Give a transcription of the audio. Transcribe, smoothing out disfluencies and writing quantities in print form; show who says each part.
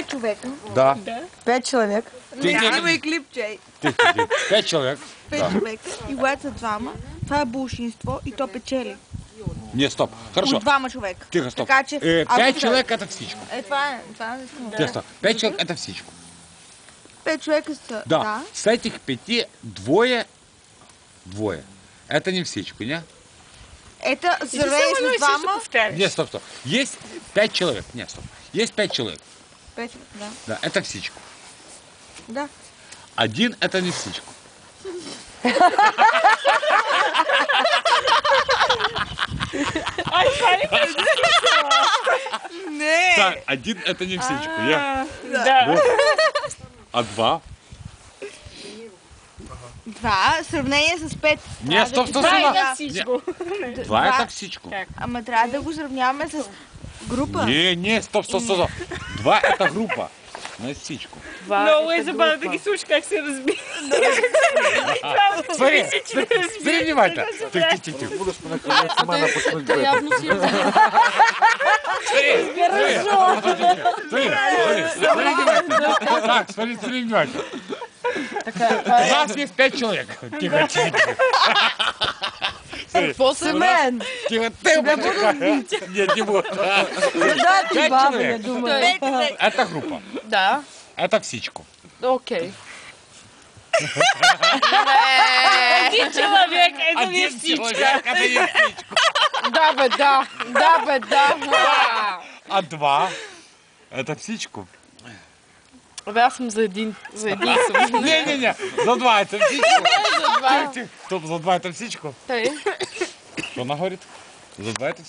Speaker 1: 5 човека.
Speaker 2: Да.
Speaker 3: 5 човека.
Speaker 1: Има и клип, Джей.
Speaker 2: 5 човек.
Speaker 1: 5 човека. И когато са двама, това е булшинство и то печели.
Speaker 2: Не, стоп. Хорошо.
Speaker 1: От двама човека.
Speaker 2: Тихо, стоп.
Speaker 1: Така че...
Speaker 2: 5 човек это всичко.
Speaker 1: Това е...
Speaker 2: Тихо, стоп. 5 човек это всичко.
Speaker 1: 5 човека са...
Speaker 2: Да. С этих 5 двое. Это не всичко, не?
Speaker 1: Ето, сравнение с двама...
Speaker 2: Не, стоп. Есть 5 человек. Не, стоп. Есть 5 человек.
Speaker 1: 5 човека, да.
Speaker 2: Да, это всичко.
Speaker 1: Да.
Speaker 2: Один это не всичко.
Speaker 1: Не!
Speaker 2: Так, один это не всичко, не?
Speaker 3: Да.
Speaker 2: Вот. А 2?
Speaker 1: Два, сравнение с 5.
Speaker 2: Не, стоп.
Speaker 3: Това е
Speaker 2: Не.
Speaker 3: на всичко.
Speaker 2: 2 это всичко.
Speaker 1: Ама трябва да го сравняваме с група.
Speaker 2: Не, стоп. 2 это група. Не всичко.
Speaker 3: Много е забавно да ги слушаш как се разбира.
Speaker 2: Смотри внимательно. Тихо.
Speaker 4: Будеш понекога сама напочнуть бед.
Speaker 3: Явно си е
Speaker 2: Смотри внимательно. У нас есть 5 человек. Тихо.
Speaker 3: Какво се мен?
Speaker 2: Тихо, ты Нет, не буду.
Speaker 3: Да, ти
Speaker 2: 5
Speaker 3: баба,
Speaker 2: человек.
Speaker 3: не думай.
Speaker 2: Это группа.
Speaker 3: Да,
Speaker 2: Это всичко.
Speaker 3: окей. Един човек, ето ми е всичко.
Speaker 2: человек, это не всичко.
Speaker 3: Да, бе, да. Да, бе, да.
Speaker 2: А 2 это всичко.
Speaker 3: Абе, аз съм за един. За един съм.
Speaker 2: Не. За 2 это всичко.
Speaker 3: За два.
Speaker 2: Стоп, за 2 это всичко.
Speaker 3: Тъй.
Speaker 2: Что она говорит? За 2 это